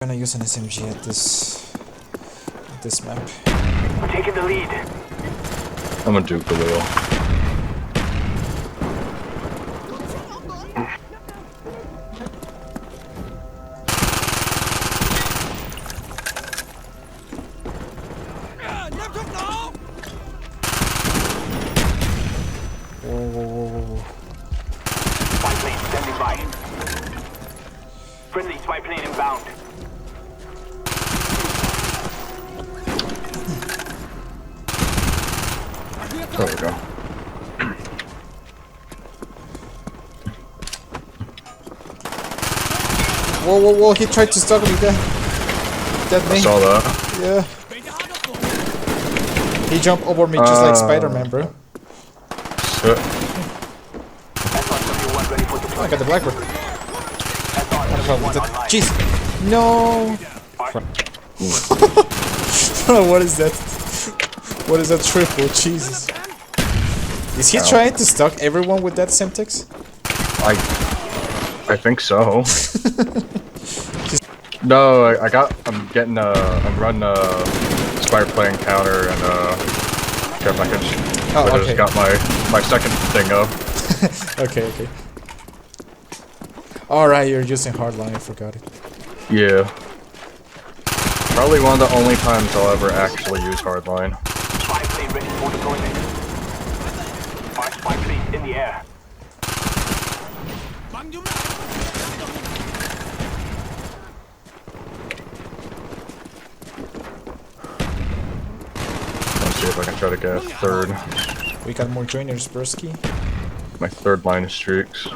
I'm gonna use an SMG at this map. We're taking the lead. I'm gonna duke the wheel. Whoa. Spy plane standing by. Friendly spy plane inbound. There we go. Whoa, he tried to stop me there. That I me. saw that. Yeah. He jumped over me just like Spider-Man, bro. Shit. SR-71 ready for deployment. I got the Blackbird. SR-71 online. Jeez. No. What is that? What is that triple? Jesus. Is he trying to stalk everyone with that Semtex? I think so. No, I'm running a Spire Play Encounter and care package. Oh, I okay. just got my second thing up. Okay. Alright, you're using hardline, I forgot it. Yeah. Probably one of the only times I'll ever actually use hardline. Spy plane ready for deployment. Our spy plane in the air. Let's see if I can try to get a third. We got more joiners, Bursky. My third line of streaks.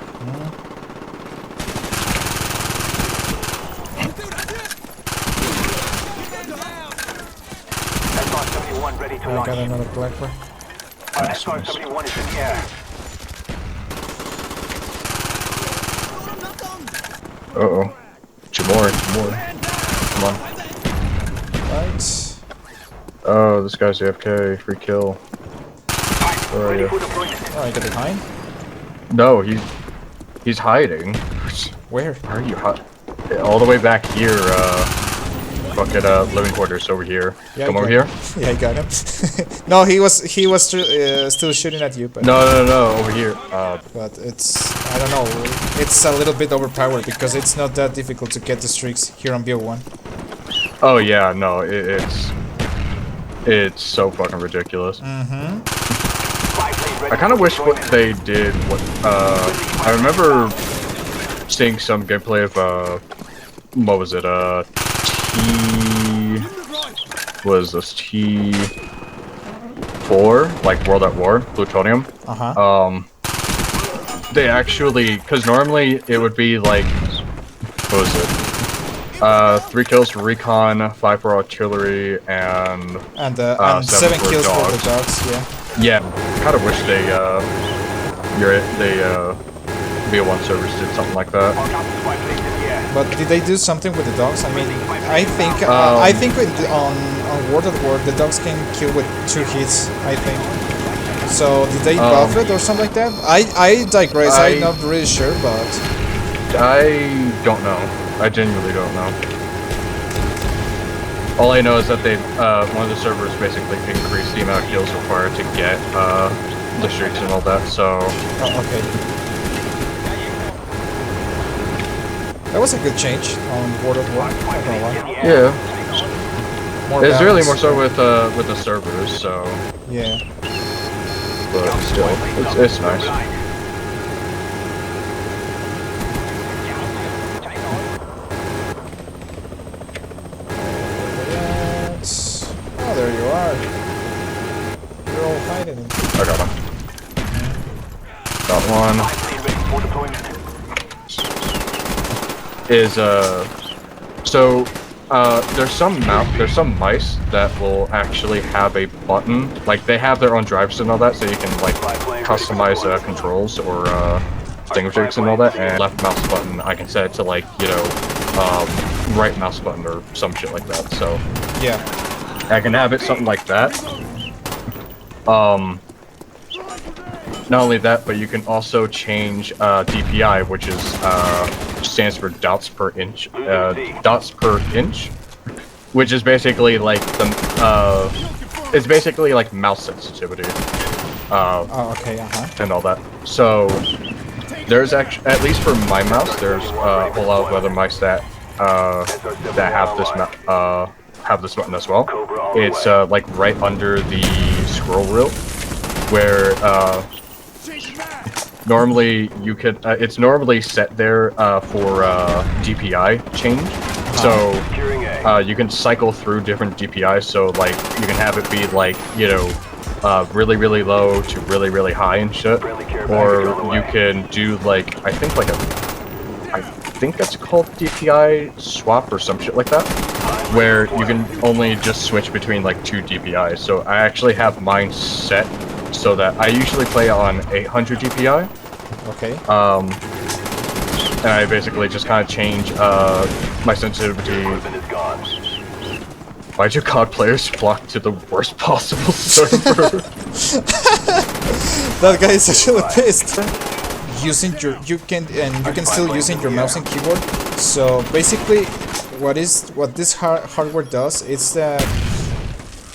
SR-71 ready to I launch. got another Blackbird. Our SR-71 is in the air. Uh-oh. Two more. Come on. Right. Oh, this guy's AFK. Free kill. Where are Ready you? for deployment. Oh, I got behind. No, he's hiding. Where? Where are you? All the way back here. Fucking living quarters over here. Yeah, Come I over got here. him. Yeah, I got him. No, he was still shooting at you, but No, over here. but it's, I don't know. It's a little bit overpowered because it's not that difficult to get the streaks here on BO1. Oh yeah, no, it's so fucking ridiculous. Spy plane ready I kind of for wish what deployment. they did. I remember seeing some gameplay of what was it? Was this T4, like World at War, Plutonium? They actually, because normally it would be like, what was it? 3 kills for recon, 5 for artillery, and 7 for kills for the dogs. dogs. Yeah. Yeah, kind of wish they BO1 servers did something like that. Our counter spy plane in the air. But did they do something with the dogs? I mean, I think on World at War the dogs can kill with 2 hits. I think. So did they buff it or something like that? I digress. I'm not really sure, but I don't know. I genuinely don't know. All I know is that they one of the servers basically increased the amount of kills required to get the streaks and all that. So okay. That was a good change on World at War. Not gonna lie. yeah, More it's really balance. more so with the servers. So, Yeah. but still, it's nice. Oh, there you are. You're all hiding. I got him. Got one. Spy plane ready for deployment. There's some mice that will actually have a button, like they have their own drivers and all that, so you can like customize controls or thingamajiggies and all that. And left mouse button, I can set it to like right mouse button or some shit like that. So Yeah. I can have it something like that. Not only that, but you can also change DPI, which is stands for dots per inch, which is basically like it's basically like mouse sensitivity. Oh, okay, and all that. So there's actually, at least for my mouse, there's a whole lot of other mice that have this button as well. It's like right under the scroll wheel, where normally you could. It's normally set there for DPI change. So you can cycle through different DPIs. So like you can have it be like, you know, really really low to really really high and shit, or you can do like I think that's called DPI swap or some shit like that, where you can only just switch between like 2 DPIs. So I actually have mine set so that I usually play on 800 DPI. Okay. And I basically just kind of change my sensitivity. Why'd you COD players flock to the worst possible server? That guy is actually pissed. Using you can still using your mouse and keyboard. So basically, what this hardware does is that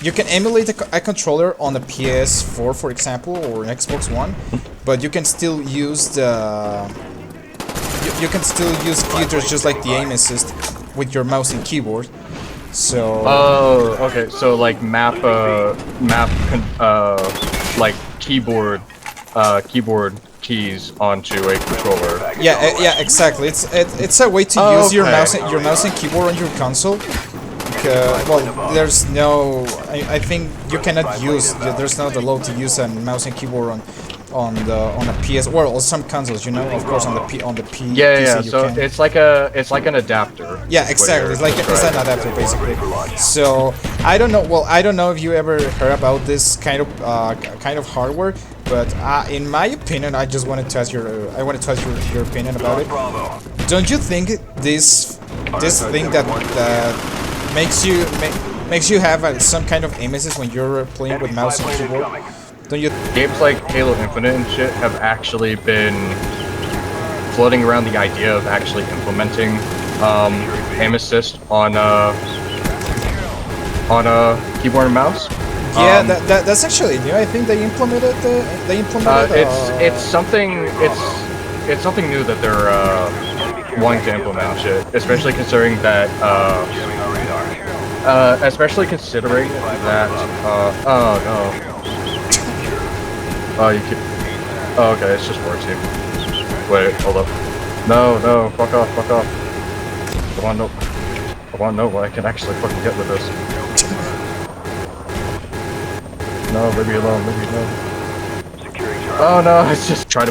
you can emulate a controller on a PS4, for example, or an Xbox One, but you can still use you can still use features just like the aim assist with your mouse and keyboard. So. Oh, okay. So like like keyboard keys onto a controller. Yeah, yeah, exactly. It's a way to use your mouse and keyboard on your console. Well, there's no. I think you cannot use. There's not allowed to use a mouse and keyboard on a PS or on some consoles. You know, of course, on the PC. Yeah. You So can. it's like an adapter. Yeah, exactly. It's an adapter basically. So I don't know. Well, I don't know if you ever heard about this kind of hardware, but in my opinion, I just want to test your your opinion about it. Don't you think this thing that makes you have some kind of aim assist when you're playing with mouse and keyboard? Don't you? Games like Halo Infinite and shit have actually been floating around the idea of actually implementing aim assist on a keyboard and mouse. Yeah, that's actually new. I think they implemented it's something new that they're wanting to implement shit, especially considering that oh no. Oh, you can. Oh, okay, it's just war team. Wait, hold up. No, fuck off. I wanna know what I can actually fucking get with this. No, leave me alone. Oh no, it's just try to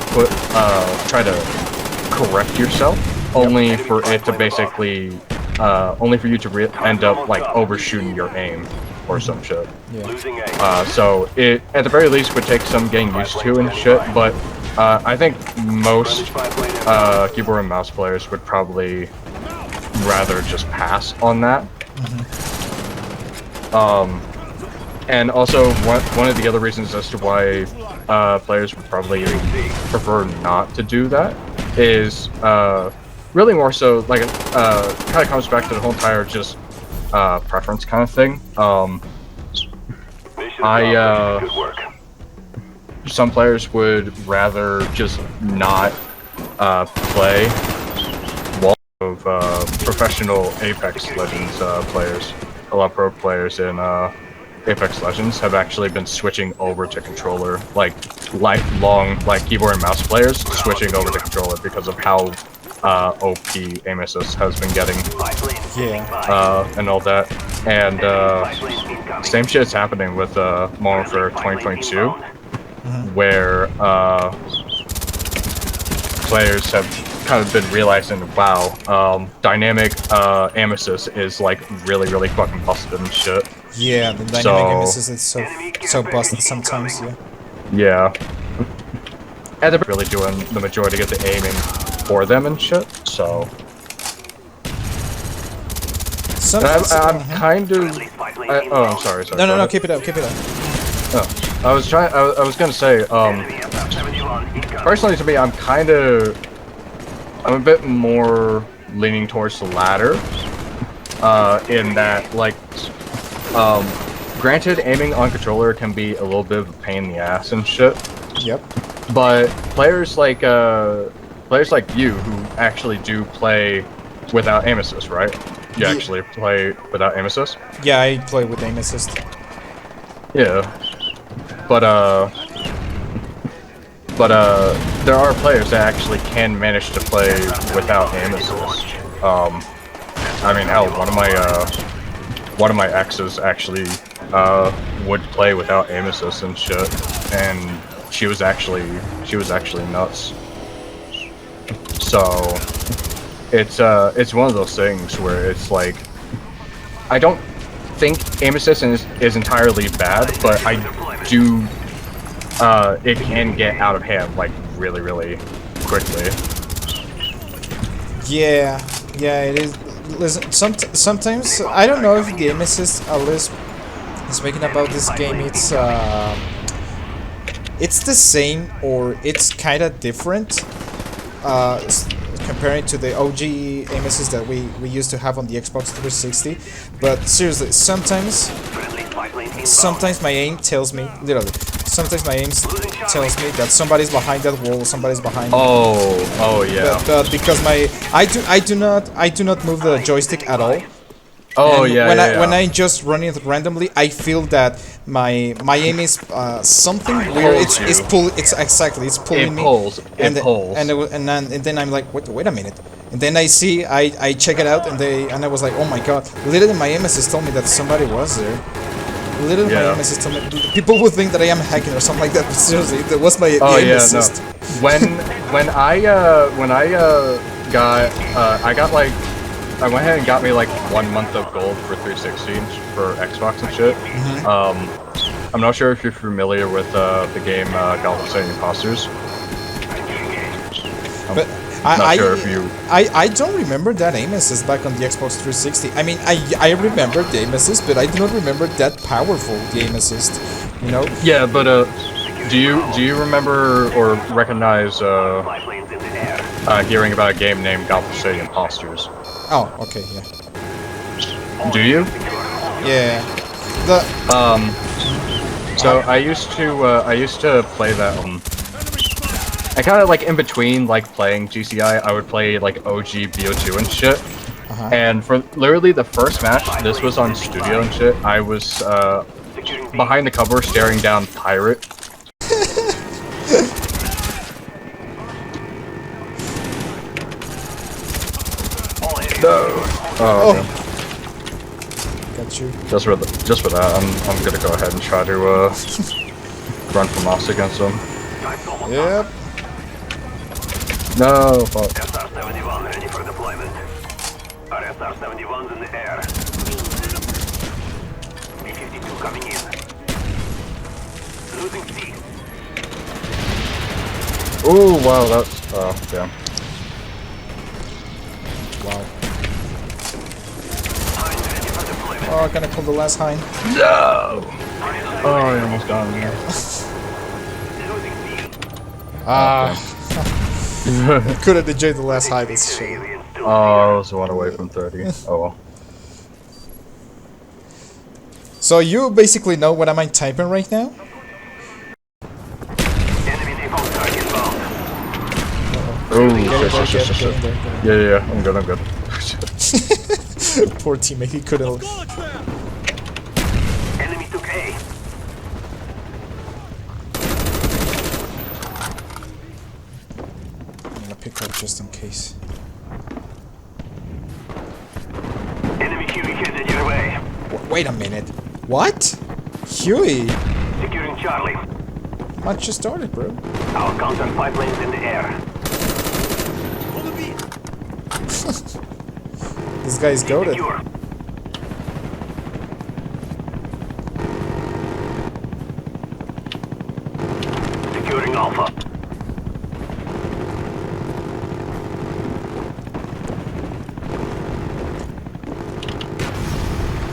correct yourself, only for it to basically, only for you to end up like overshooting your aim or some shit. Yeah. So it at the very least would take some getting used to and shit, but I think most keyboard and mouse players would probably rather just pass on that. And also one of the other reasons as to why players would probably prefer not to do that is really more so like kind of comes back to the whole entire just preference kind of thing. Some players would rather just not play of professiontional Apex Legends players. A lot of pro players in Apex Legends have actually been switching over to controller, like lifelong like keyboard and mouse players switching over to controller because of how OP aim assist has been getting. Yeah. And all that. And same shit's happening with Modern Warfare 2022, where players have kind of been realizing, wow, dynamic aim assist is like really fucking busted and shit. Yeah, the dynamic aim assist is so busted sometimes. Yeah. And they're really doing the majority of the aiming for them and shit. So. I'm kind of. Oh, I'm sorry. No, keep it up. Oh, I was gonna say, personally to me, I'm kind of I'm a bit more leaning towards the latter. In that, like, granted, aiming on controller can be a little bit of a pain in the ass and shit. Yep. But players like you who actually do play without aim assist, right? You actually play without aim assist? Yeah, I play with aim assist. Yeah. But there are players that actually can manage to play without aim assist. I mean, hell, one of my exes actually would play without aim assist and shit, and she was actually nuts. So it's one of those things where it's like, I don't think aim assist is entirely bad, but I do it can get out of hand like really quickly. Yeah, it is. Listen, sometimes I don't know if the aim assist, at least speaking about this game, it's the same or it's kind of different comparing to the OG aim assist that we used to have on the Xbox 360. But seriously, sometimes my aim tells me, literally, sometimes my aim tells me that somebody's behind that wall, somebody's behind. Oh yeah. But because I do not move the joystick at all. Oh and yeah. When I just run it randomly, I feel that my aim is something weird. It's pulling me. And then I'm like, wait a minute. And then I check it out, and I was like, oh my god! Literally, my aim assist told me that somebody was there. Literally, my aim assist told me. People would think that I am hacking or something like that. But seriously, that was my aim assist. No. When I got like. I went ahead and got me like 1 month of gold for 360 for Xbox and shit. I'm not sure if you're familiar with the game Galactic Imposters. But I don't remember that aim assist back on the Xbox 360. I mean, I remember the aim assist, but I do not remember that powerful the aim assist. You know? Yeah, but do you remember or recognize hearing about a game named Galactic Imposters? Oh, okay, yeah. Do you? Yeah. So I used to play that. I kind of like in between like playing GCI, I would play like OG BO2 and shit. And for literally the first match, this was on Studio and shit. I was behind the cover staring down Pirate. No. Oh, okay. Got you. Just for that, I'm gonna go ahead and try to run for moss against them. Yep. No, fuck. SR-71 ready for deployment. Our SR-71's in the air. B-52 coming in. Losing C. Oh wow, that's damn. Wow. Oh, I'm gonna pull the last hind. No! Oh, I almost got him there. Could have enjoyed the last hind, this shit. Oh, I was one away from 30. Oh well. So you basically know what am I typing right now? Oh, shit. Yeah, I'm good. Poor teammate, he couldn't. Enemy took A. I'm gonna pick up just in case. Enemy Huey headed your way. Wait a minute. What? Huey? Securing Charlie. Match just started, bro. Our counter pipelines in the air. This guy's goated. Secure. Securing Alpha.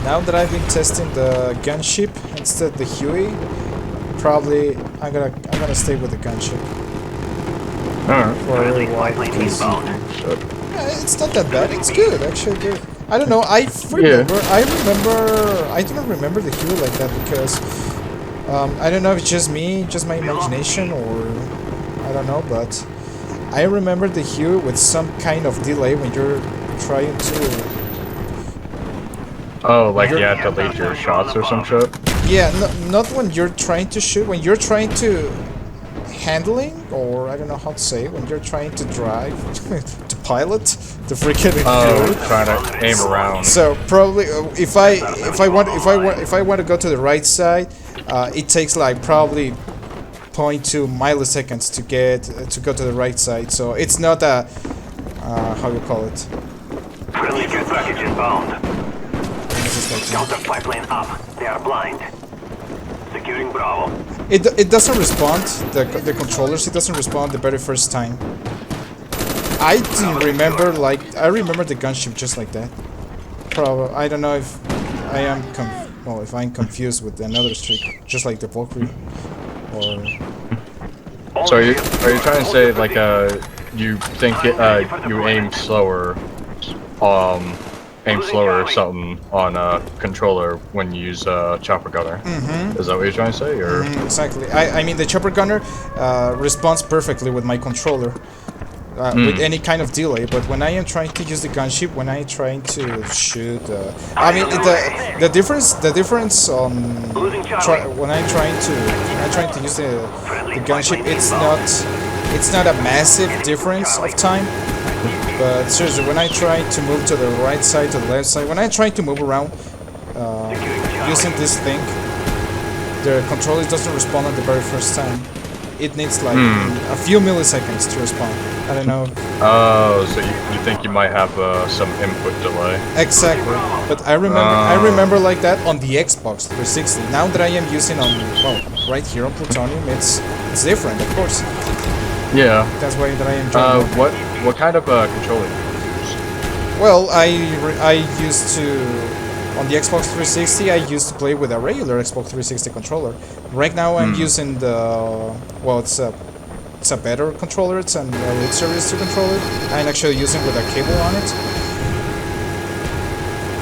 Now that I've been testing the gunship instead of the Huey, probably I'm gonna stay with the gunship. Alright. for a little while. Yeah, it's not that bad. It's good, actually good. I don't know. I remember. I do not remember the hero like that because I don't know if it's just me, just my imagination, or I don't know. But I remember the hero with some kind of delay when you're trying to. Oh, like yeah, delete your shots or some shit. Yeah, not when you're trying to shoot. When you're trying to handling, or I don't know how to say, when you're trying to drive, to pilot the freaking hero. Trying to aim around. So probably if I want to go to the right side, it takes like probably 0.2 milliseconds to go to the right side. So it's not a how you call it. Friendly care package inbound. Counter pipeline up. They are blind. Securing Bravo. It doesn't respond. The controllers, it doesn't respond the very first time. I do remember, like, I remember the gunship just like that. Probably, I don't know if I am if I'm confused with another streak, just like the Valkyrie, or. So are you trying to say like you think you aim slower, or something on a controller when you use chopper gunner? Is that what you're trying to say, or? Exactly. I mean the chopper gunner responds perfectly with my controller. With any kind of delay, but when I am trying to use the gunship, when I am trying to shoot, I mean the difference on when I'm trying to use the gunship, it's not a massive difference of time. But seriously, when I try to move to the right side, to the left side, when I try to move around using this thing, the controller doesn't respond on the very first time. It needs like a few milliseconds to respond. I don't know. Oh, so you think you might have some input delay? Exactly. But I remember like that on the Xbox 360. Now that I am using on right here on Plutonium, it's different, of course. Yeah. That's why that I am enjoying. What kind of controller do you use? Well, I used to. On the Xbox 360, I used to play with a regular Xbox 360 controller. Right now, I'm using the it's a better controller. It's an Elite Series 2 controller. I'm actually using with a cable on it.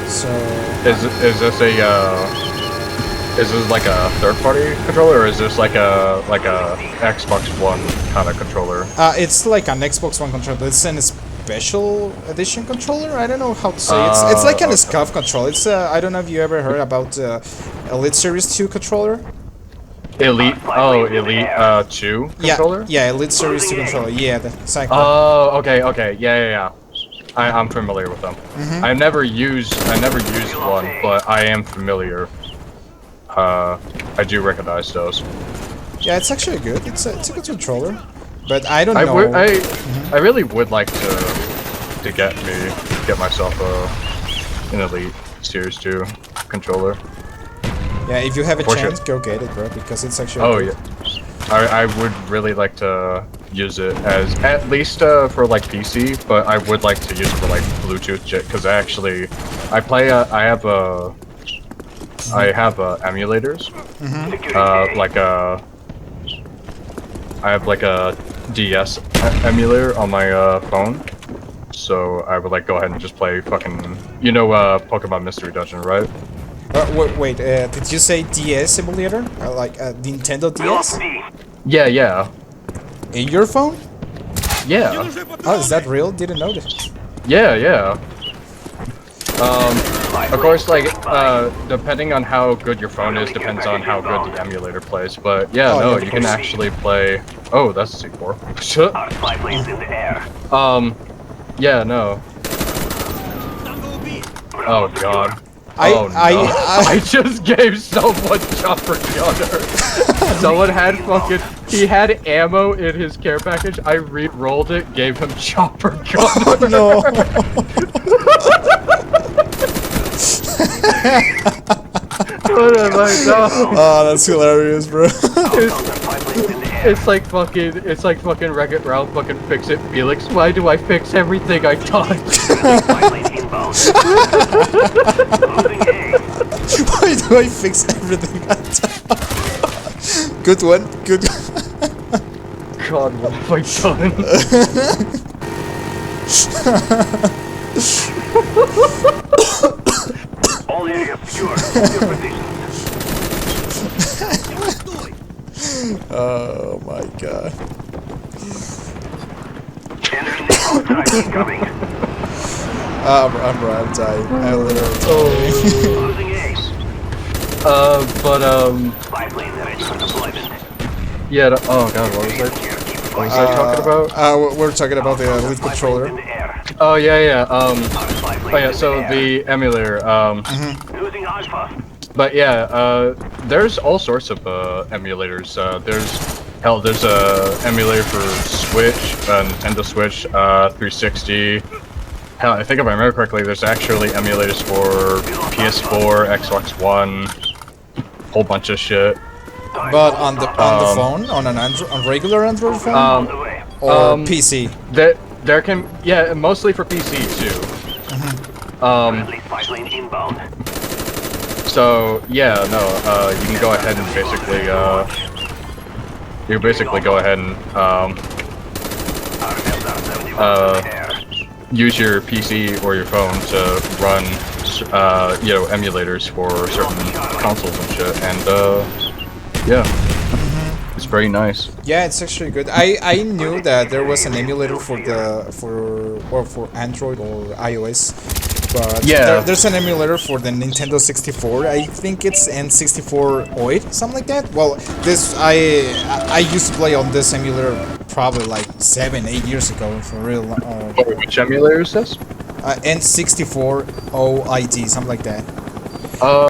So is this like a third-party controller, or is this like a Xbox One kind of controller? It's like an Xbox One controller. It's an special edition controller. I don't know how to say it. It's like an SCUF controller. It's I don't know if you ever heard about Elite Series 2 controller. Elite 2 controller? Yeah, Elite Series 2 controller. Yeah, exactly. Oh, okay. Yeah. I'm familiar with them. I never used one, but I am familiar. I do recognize those. Yeah, it's actually good. It's a good controller. But I don't know. I really would like to get myself an Elite Series 2 controller. Yeah, if you have a chance, go get it, bro, because it's actually good. Yeah. I would really like to use it as at least for like PC, but I would like to use it for like Bluetooth shit, because I have emulators. I have like a DS emulator on my phone, so I would like go ahead and just play fucking, Pokemon Mystery Dungeon, right? Wait, did you say DS emulator? Like Nintendo DS? Yeah. In your phone? Yeah. Oh, is that real? Didn't know this. Yeah. Of course, like, depending on how good your phone is, depends on how good the emulator plays, but yeah, you can actually play... Oh, that's a C4. Shit. Yeah, no. Oh, God. I just gave someone chopper gunner. Someone had he had ammo in his care package. I re-rolled it, gave him chopper gunner. No. What have I done? Oh, that's hilarious, bro. It's like fucking Wreck-It Ralph, fucking Fix It Felix. Why do I fix everything I touch? Why do I fix everything I touch? Good one, good. god, what have I done? All areas secure. Hold your positions. Oh my god. Enemy outside incoming. I'm dying. I'm literally dying. Losing ace. Spy plane ready for deployment. Yeah, oh god, what was that? What was I talking about? We're talking about the Elite controller. In the air. Oh yeah, yeah, Our spy plane oh yeah, is so in the air. the emulator, Losing Alpha. but yeah, there's all sorts of, emulators, there's a emulator for Switch, Nintendo Switch, 360, hell, I think if I remember correctly, there's actually emulators for PS4, Xbox One, whole bunch of shit. But on the phone, on an on regular Android phone, On the way. or PC. There can, yeah, mostly for PC too. Friendly spy plane inbound. So yeah, no, you can go ahead and basically, go ahead and Our SR-71 in the air. use your PC or your phone to run, you know, emulators for certain consoles and shit, and yeah, it's very nice. Yeah, it's actually good. I knew that there was an emulator for Android or iOS, but Yeah. there's an emulator for the Nintendo 64. I think it's N64 OID, something like that. Well, this I used to play on this emulator probably like 7-8 years ago for real. Which emulator is this? N64 OID, something like that.